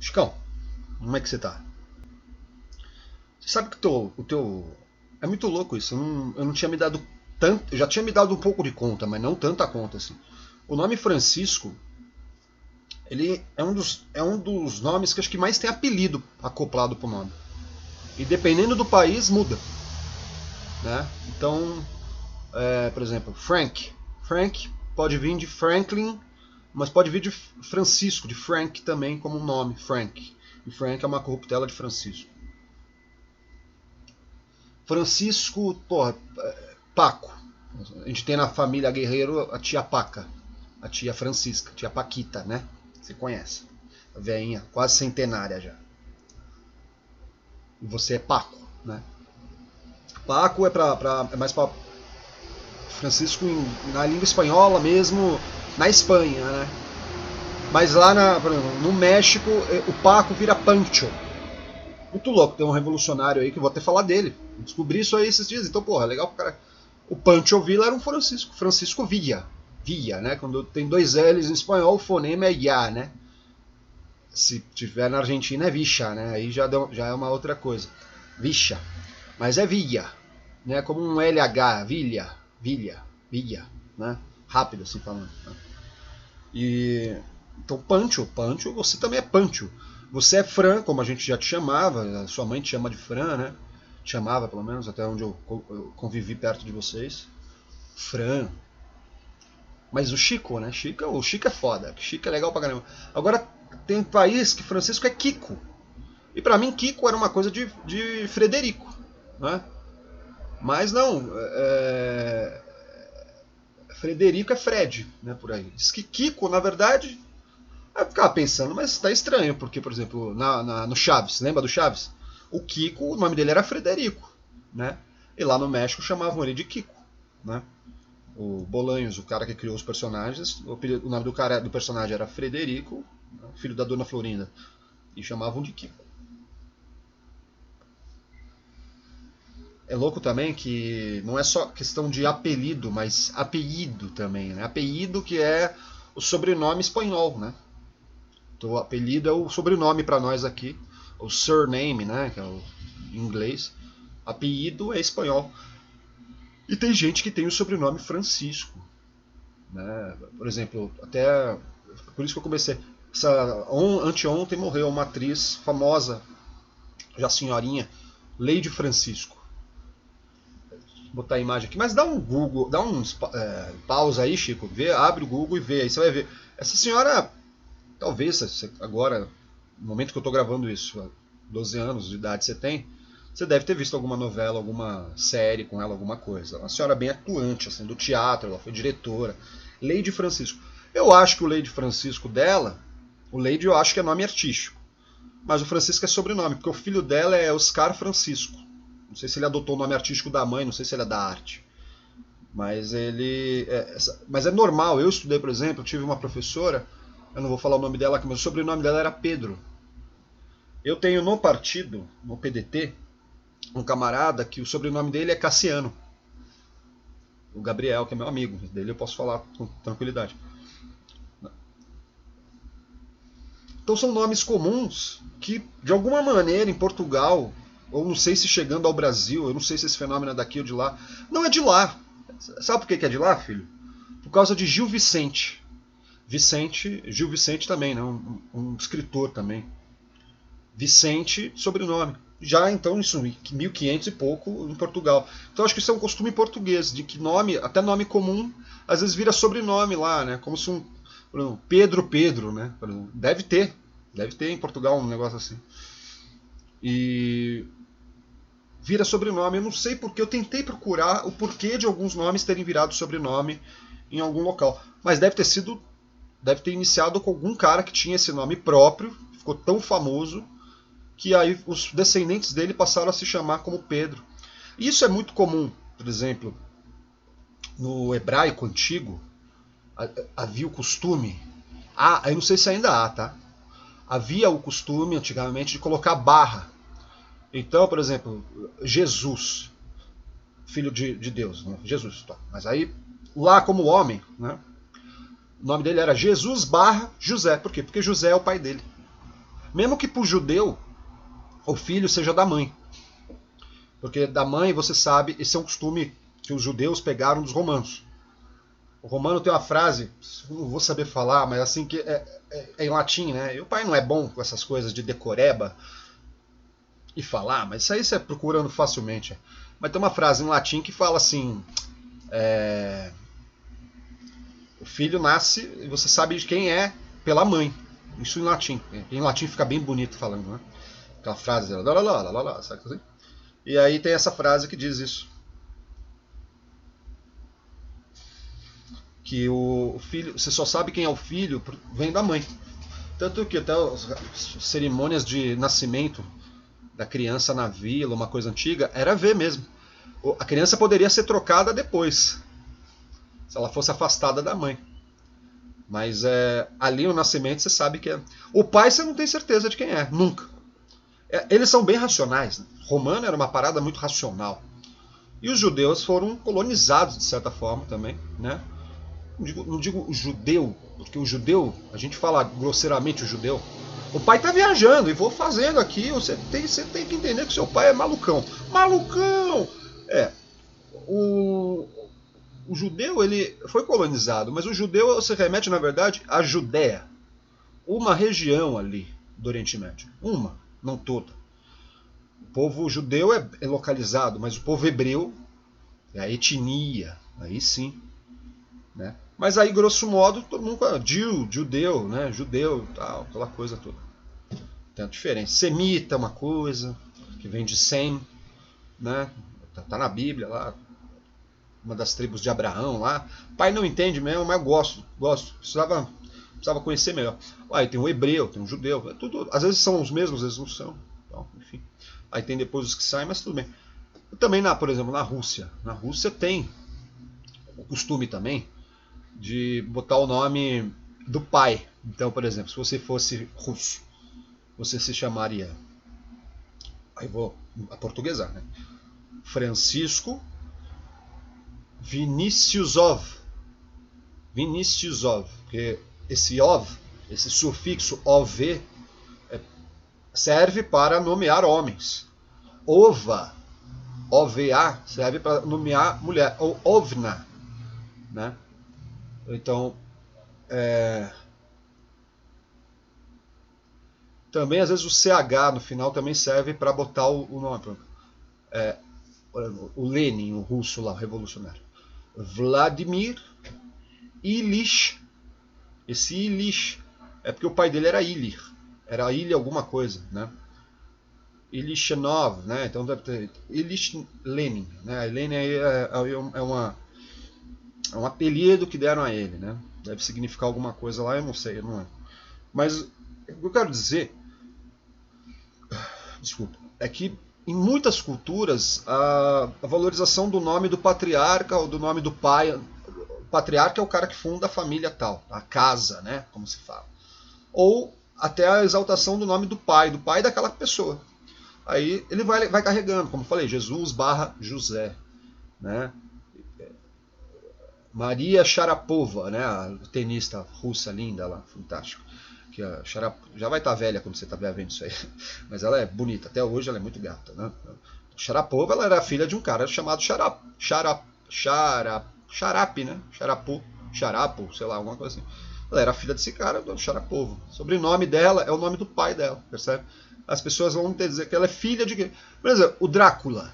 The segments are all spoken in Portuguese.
Chicão, como é que você tá? Você sabe que o teu. É muito louco isso. Eu não tinha me dado tanto. Eu já tinha me dado um pouco de conta, mas não tanta conta assim. O nome Francisco, ele é um dos nomes que acho que mais tem apelido acoplado pro nome. E dependendo do país, muda. Né? Então, por exemplo, Frank. Frank pode vir de Franklin, mas pode vir de Francisco, de Frank também como um nome, Frank. E Frank é uma corruptela de Francisco. Francisco, porra, Paco. A gente tem na família Guerreiro a tia Paca, a tia Francisca, a tia Paquita, né? Você conhece. A veinha, quase centenária já. E você é Paco, né? Paco é mais pra Francisco na língua espanhola mesmo, na Espanha, né? Mas lá por exemplo, no México, o Paco vira Pancho. Muito louco, tem um revolucionário aí que eu vou até falar dele. Descobri isso aí esses dias, então, porra, legal pro cara. O Pancho Villa era um Francisco, Francisco Villa. Villa, né? Quando tem dois L's em espanhol, o fonema é ya, né? Se tiver na Argentina é Vicha, né? Aí já é uma outra coisa. Vicha. Mas é Villa, né? Como um LH, Villa, Villa, Villa, né? Rápido assim falando. Né? E então Pancho, você também é Pancho. Você é Fran, como a gente já te chamava, a sua mãe te chama de Fran, né? Te chamava, pelo menos, até onde eu convivi perto de vocês. Fran. Mas o Chico, né? O Chico é foda. Chico é legal pra caramba. Agora, tem um país que Francisco é Kiko. E pra mim, Kiko era uma coisa de Frederico, né? Mas não. Frederico é Fred, né? Por aí. Diz que Kiko, na verdade, eu ficava pensando, mas tá estranho, porque, por exemplo, no Chaves, lembra do Chaves? O Kiko, o nome dele era Frederico, né? E lá no México chamavam ele de Kiko, né? O Bolanhos, o cara que criou os personagens, o nome do personagem era Frederico, filho da Dona Florinda, e chamavam de Kiko. É louco também que não é só questão de apelido, mas apelido também, né? Apelido que é o sobrenome espanhol, né? Então, o apelido é o sobrenome para nós aqui, o surname, né, que é o em inglês. Apelido é espanhol. E tem gente que tem o sobrenome Francisco, né? Por exemplo, até por isso que eu comecei. Anteontem morreu uma atriz famosa, já senhorinha, Lady Francisco. Vou botar a imagem aqui, mas dá um Google, dá um pausa aí, Chico, abre o Google e vê, aí você vai ver. Essa senhora, talvez agora, no momento que eu estou gravando isso, 12 anos de idade você tem, você deve ter visto alguma novela, alguma série com ela, alguma coisa. Uma senhora bem atuante, assim, do teatro, ela foi diretora. Lady Francisco. Eu acho que o Lady Francisco dela, o Lady eu acho que é nome artístico, mas o Francisco é sobrenome, porque o filho dela é Oscar Francisco. Não sei se ele adotou o nome artístico da mãe, não sei se ele é da arte. Mas mas é normal. Eu estudei, por exemplo, tive uma professora, eu não vou falar o nome dela aqui, mas o sobrenome dela era Pedro. Eu tenho no partido, no PDT, um camarada que o sobrenome dele é Cassiano. O Gabriel, que é meu amigo, dele eu posso falar com tranquilidade. Então são nomes comuns que, de alguma maneira, em Portugal, ou não sei se chegando ao Brasil, eu não sei se esse fenômeno é daqui ou de lá, não é de lá. Sabe por que é de lá, filho? Por causa de Gil Vicente. Gil Vicente também, né? Um escritor também. Vicente, sobrenome. Já então, isso, 1500 e pouco em Portugal. Então acho que isso é um costume português, de que nome, até nome comum, às vezes vira sobrenome lá, né? Como se por exemplo, Pedro, né? Deve ter em Portugal um negócio assim. E vira sobrenome. Eu não sei porque, eu tentei procurar o porquê de alguns nomes terem virado sobrenome em algum local. Mas deve ter iniciado com algum cara que tinha esse nome próprio, ficou tão famoso, que aí os descendentes dele passaram a se chamar como Pedro. E isso é muito comum, por exemplo, no hebraico antigo, havia o costume, eu não sei se ainda há, tá? Havia o costume antigamente de colocar barra. Então, por exemplo, Jesus, filho de Deus, né? Jesus, tá. Mas aí, lá como homem, né? O nome dele era Jesus barra José. Por quê? Porque José é o pai dele. Mesmo que para o judeu o filho seja da mãe. Porque da mãe, você sabe, esse é um costume que os judeus pegaram dos romanos. O romano tem uma frase, não vou saber falar, mas assim que é em latim, né? E o pai não é bom com essas coisas de decoreba e falar, mas isso aí você é procurando facilmente. Mas tem uma frase em latim que fala assim: o filho nasce e você sabe de quem é pela mãe. Isso em latim. Em latim fica bem bonito falando, né? Aquela frase dela, lá, lá, lá, lá, sabe assim? E aí tem essa frase que diz isso. Que o filho, você só sabe quem é o filho, vem da mãe. Tanto que até as cerimônias de nascimento da criança na vila, uma coisa antiga, era ver mesmo. A criança poderia ser trocada depois, se ela fosse afastada da mãe. Mas ali no nascimento você sabe que é. O pai você não tem certeza de quem é, nunca. Eles são bem racionais. Né? Romano era uma parada muito racional. E os judeus foram colonizados, de certa forma, também, né? Não digo o judeu, porque o judeu, a gente fala grosseiramente o judeu. O pai tá viajando e vou fazendo aqui. Você tem que entender que seu pai é malucão. Malucão! O judeu, ele foi colonizado, mas o judeu se remete, na verdade, à Judéia. Uma região ali do Oriente Médio. Uma, não toda. O povo judeu é localizado, mas o povo hebreu é a etnia. Aí sim. Né? Mas aí, grosso modo, todo mundo fala judeu, né? Judeu, tal, aquela coisa toda. Tem a diferença. Semita é uma coisa, que vem de Sem, né? Tá na Bíblia lá, uma das tribos de Abraão lá. Pai não entende mesmo, mas eu gosto. Precisava conhecer melhor. Aí tem o hebreu, tem o judeu, tudo, às vezes são os mesmos, às vezes não são. Então, enfim. Aí tem depois os que saem, mas tudo bem. Também, por exemplo, na Rússia. Na Rússia tem o costume também de botar o nome do pai. Então, por exemplo, se você fosse russo, você se chamaria, aí vou aportuguesar, né? Francisco Viniciusov. Viniciusov, porque esse ov, esse sufixo ov, serve para nomear homens. Ova, ova, serve para nomear mulher, ou ovna, né? Então, também às vezes o CH no final também serve para botar o nome. O Lenin, o russo lá, o revolucionário. Vladimir Ilyich. Esse Ilyich é porque o pai dele era Ilir. Era Ilha alguma coisa, né? Ilyichenov, né? Então deve ter Ilyich Lenin, né? Lenin é um apelido que deram a ele, né? Deve significar alguma coisa lá, eu não sei, não é. Mas o que eu quero dizer, desculpa, é que em muitas culturas a valorização do nome do patriarca ou do nome do pai, o patriarca é o cara que funda a família tal, a casa, né? Como se fala. Ou até a exaltação do nome do pai daquela pessoa. Aí ele vai carregando, como eu falei, Jesus / José, né? Maria Sharapova, né? A tenista russa linda lá, fantástica. Que a já vai estar velha quando você está vendo isso aí, mas ela é bonita, até hoje ela é muito gata, né? Sharapova, ela era filha de um cara chamado Sharap, né? Sharapo, sei lá, alguma coisa assim. Ela era filha desse cara, do Sharapova. O sobrenome dela é o nome do pai dela, percebe? As pessoas vão dizer que ela é filha de quê? Por exemplo, o Drácula,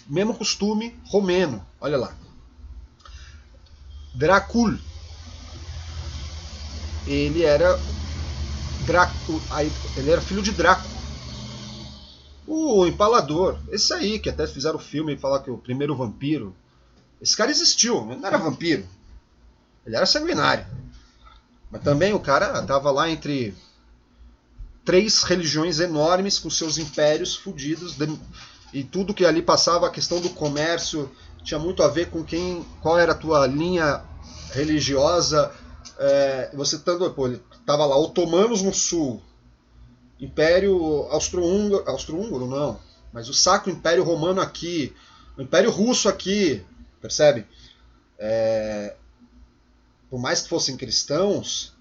mesmo costume romeno, olha lá. Drácula, ele era filho de Draco. O Empalador, esse aí, que até fizeram o filme e falaram que o primeiro vampiro. Esse cara existiu, não era vampiro. Ele era sanguinário. Mas também o cara estava lá entre 3 religiões enormes com seus impérios fodidos. E tudo que ali passava, a questão do comércio, tinha muito a ver com qual era a tua linha religiosa. Você estava lá, otomanos no sul, Império Austro-Húngaro não, mas o Sacro Império Romano aqui, o Império Russo aqui, percebe? Por mais que fossem cristãos,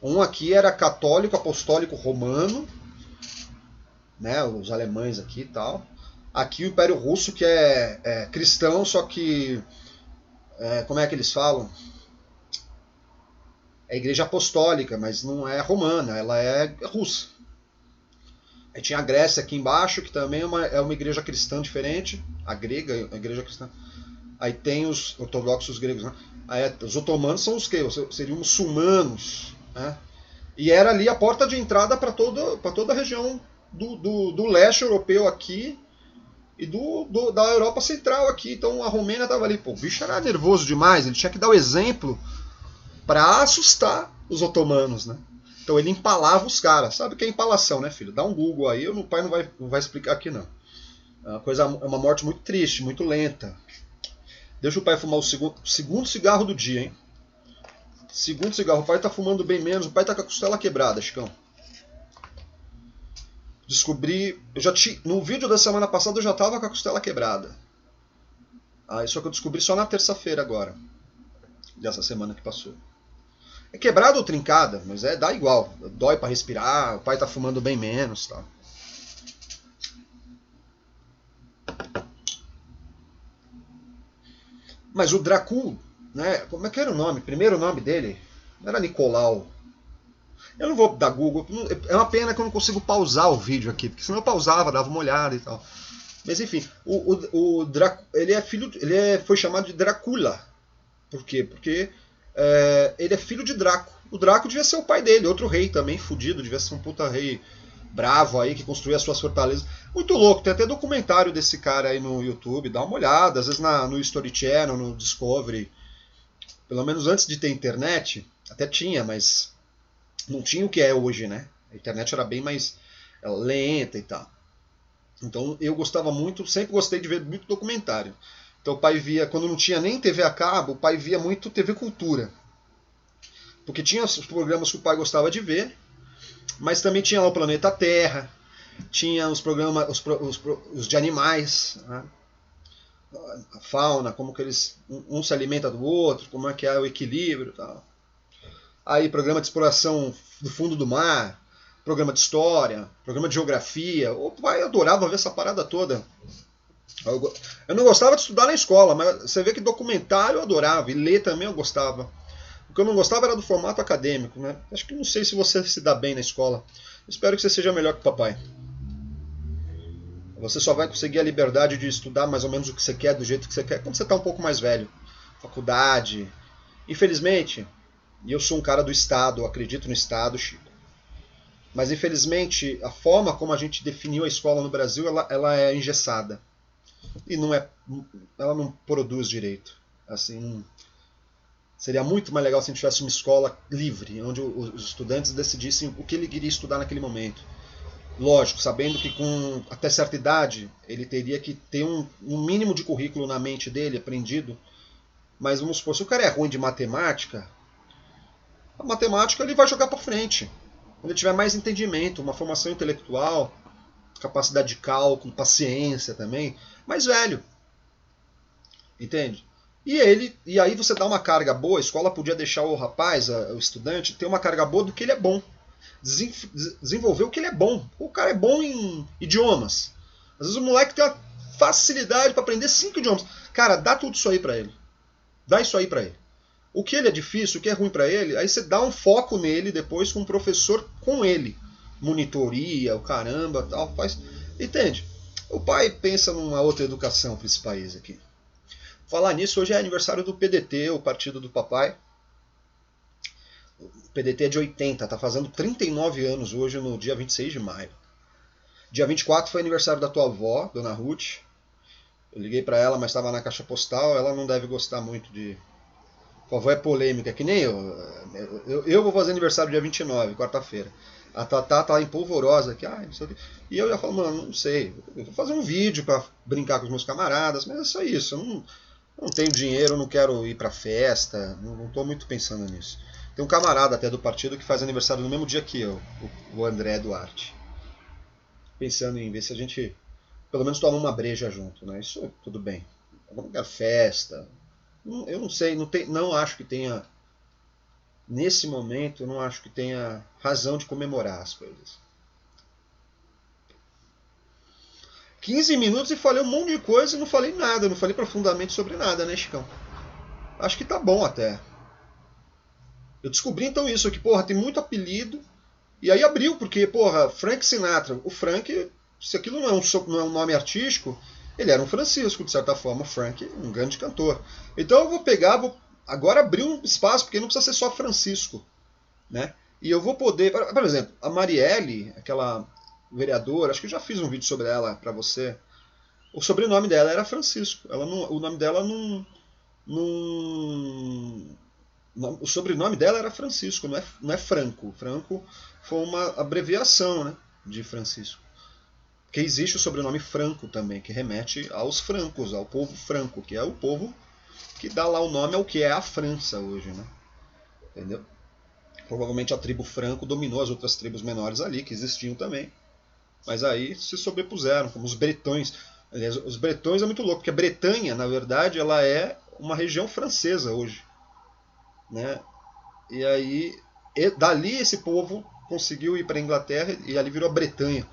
um aqui era católico, apostólico romano, né, os alemães aqui e tal. Aqui o Império Russo, que é cristão, só que, como é que eles falam? É igreja apostólica, mas não é romana, ela é russa. Aí tinha a Grécia aqui embaixo, que também é uma igreja cristã diferente, a grega, a igreja cristã. Aí tem os ortodoxos gregos, né? Aí, os otomanos são os que? Seriam muçulmanos, né? E era ali a porta de entrada para toda a região do leste europeu aqui e da Europa Central aqui. Então a Romênia estava ali. Pô, o bicho era nervoso demais, ele tinha que dar o exemplo para assustar os otomanos, né? Então ele empalava os caras. Sabe o que é empalação, né, filho? Dá um Google aí, o pai não vai explicar aqui, não. É uma morte muito triste, muito lenta. Deixa o pai fumar o segundo cigarro do dia, hein? Segundo cigarro. O pai tá fumando bem menos, o pai tá com a costela quebrada, Chicão. Descobri. No vídeo da semana passada eu já tava com a costela quebrada. Só que eu descobri só na terça-feira agora. Dessa semana que passou. É quebrada ou trincada, mas dá igual. Dói para respirar, o pai tá fumando bem menos, tá? Mas o Dracul, né? Como é que era o nome? Primeiro nome dele? Não era Nicolau. Eu não vou dar Google. É uma pena que eu não consigo pausar o vídeo aqui, porque senão eu pausava, dava uma olhada e tal. Mas enfim, ele foi chamado de Drácula. Por quê? Porque ele é filho de Draco. O Draco devia ser o pai dele, outro rei também, fudido, devia ser um puta rei bravo aí, que construía as suas fortalezas. Muito louco, tem até documentário desse cara aí no YouTube, dá uma olhada, às vezes no History Channel, no Discovery. Pelo menos antes de ter internet, até tinha, mas não tinha o que é hoje, né? A internet era bem mais lenta e tal. Então eu gostava muito, sempre gostei de ver muito documentário. Então o pai via, quando não tinha nem TV a cabo, o pai via muito TV Cultura. Porque tinha os programas que o pai gostava de ver, mas também tinha lá o Planeta Terra, tinha os programas, os de animais, né? A fauna, como que um se alimenta do outro, como é que é o equilíbrio e tal. Aí programa de exploração do fundo do mar, programa de história, programa de geografia. O pai adorava ver essa parada toda. Eu não gostava de estudar na escola, mas você vê que documentário eu adorava, e ler também eu gostava. O que eu não gostava era do formato acadêmico, né? Acho que não sei se você se dá bem na escola. Espero que você seja melhor que o papai. Você só vai conseguir a liberdade de estudar mais ou menos o que você quer, do jeito que você quer, quando você está um pouco mais velho. Faculdade. Infelizmente, e eu sou um cara do Estado, eu acredito no Estado, Chico. Mas infelizmente, a forma como a gente definiu a escola no Brasil, ela é engessada. E ela não produz direito. Assim, seria muito mais legal se a gente tivesse uma escola livre, onde os estudantes decidissem o que ele queria estudar naquele momento. Lógico, sabendo que com até certa idade ele teria que ter um mínimo de currículo na mente dele, aprendido. Mas vamos supor, se o cara é ruim de matemática, a matemática ele vai jogar para frente. Quando ele tiver mais entendimento, uma formação intelectual, capacidade de cálculo, paciência também, mais velho. Entende? E aí você dá uma carga boa, a escola podia deixar o rapaz, o estudante, ter uma carga boa do que ele é bom. Desenvolver o que ele é bom. O cara é bom em idiomas. Às vezes o moleque tem uma facilidade para aprender 5 idiomas. Cara, dá tudo isso aí para ele. Dá isso aí para ele. O que ele é difícil, o que é ruim para ele, aí você dá um foco nele depois com o professor com ele. Monitoria, o caramba, tal, faz. Entende? O pai pensa numa outra educação para esse país aqui. Falar nisso, hoje é aniversário do PDT, o partido do papai. O PDT é de 80, tá fazendo 39 anos hoje, no dia 26 de maio. Dia 24 foi aniversário da tua avó, Dona Ruth. Eu liguei para ela, mas estava na caixa postal. Ela não deve gostar muito de... Tua avó é polêmica, que nem eu. Eu vou fazer aniversário dia 29, quarta-feira. A Tatá tá empolvorosa aqui. Não sei o quê. E eu ia falar, mano, não sei. Eu vou fazer um vídeo para brincar com os meus camaradas, mas é só isso. Eu não tenho dinheiro, não quero ir pra festa. Não tô muito pensando nisso. Tem um camarada até do partido que faz aniversário no mesmo dia que eu, o André Duarte. Pensando em ver se a gente pelo menos toma uma breja junto, né? Isso tudo bem. Agora festa. Eu não sei, não acho que tenha. Nesse momento, eu não acho que tenha razão de comemorar as coisas. 15 minutos e falei um monte de coisa e não falei nada, não falei profundamente sobre nada, né, Chicão? Acho que tá bom até. Eu descobri então isso, que, porra, tem muito apelido. E aí abriu, porque, porra, Frank Sinatra, o Frank, se aquilo não é um nome artístico, ele era um Francisco, de certa forma, Frank, um grande cantor. Então eu vou pegar, agora abrir um espaço, porque não precisa ser só Francisco, né? E eu vou poder, por exemplo, a Marielle, aquela vereadora, acho que eu já fiz um vídeo sobre ela pra você. O sobrenome dela era Francisco. Ela não, o nome dela não, o sobrenome dela era Francisco, não é Franco. Franco foi uma abreviação, né, de Francisco. Porque existe o sobrenome Franco também, que remete aos francos, ao povo franco, que é o povo que dá lá o nome ao que é a França hoje, né? Entendeu? Provavelmente a tribo Franco dominou as outras tribos menores ali, que existiam também. Mas aí se sobrepuseram, como os bretões. Aliás, os bretões é muito louco, porque a Bretanha, na verdade, ela é uma região francesa hoje, né? E aí, dali esse povo conseguiu ir para a Inglaterra e ali virou a Bretanha.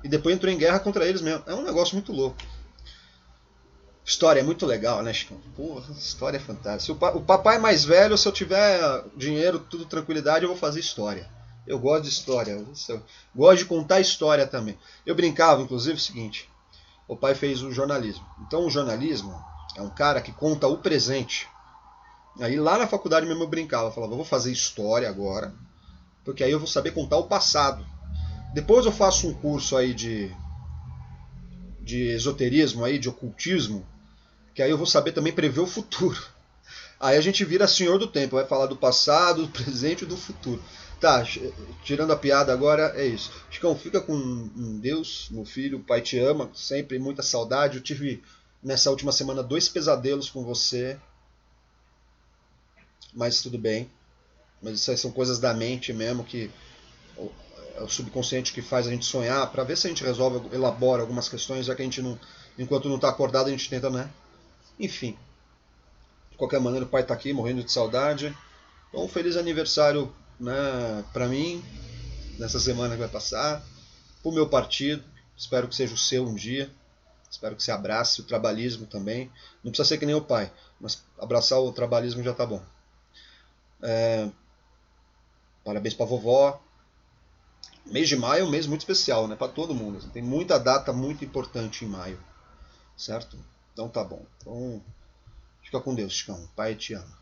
E depois entrou em guerra contra eles mesmo. É um negócio muito louco. História é muito legal, né, Chico? Porra, história é fantástica. O papai mais velho, se eu tiver dinheiro, tudo tranquilidade, eu vou fazer história. Eu gosto de história. Eu gosto de contar história também. Eu brincava, inclusive, o seguinte. O pai fez o jornalismo. Então o jornalismo é um cara que conta o presente. Aí lá na faculdade mesmo eu brincava. Eu falava, eu vou fazer história agora. Porque aí eu vou saber contar o passado. Depois eu faço um curso aí de esoterismo, aí, de ocultismo, que aí eu vou saber também prever o futuro. Aí a gente vira senhor do tempo, vai falar do passado, do presente e do futuro. Tá, tirando a piada agora, é isso. Chicão, fica com Deus, meu filho, o pai te ama, sempre muita saudade. Eu tive nessa última semana 2 pesadelos com você, mas tudo bem. Mas isso aí são coisas da mente mesmo, que é o subconsciente que faz a gente sonhar, para ver se a gente resolve, elabora algumas questões, já que a gente não, enquanto não está acordado, a gente tenta, né? Enfim, de qualquer maneira, o pai está aqui, morrendo de saudade. Então, um feliz aniversário, né, para mim, nessa semana que vai passar, para o meu partido, espero que seja o seu um dia, espero que você abrace o trabalhismo também. Não precisa ser que nem o pai, mas abraçar o trabalhismo já tá bom. Parabéns para a vovó. Mês de maio é um mês muito especial, né, para todo mundo. Tem muita data muito importante em maio, certo? Então tá bom. Então, fica com Deus, Chicão. Pai te ama.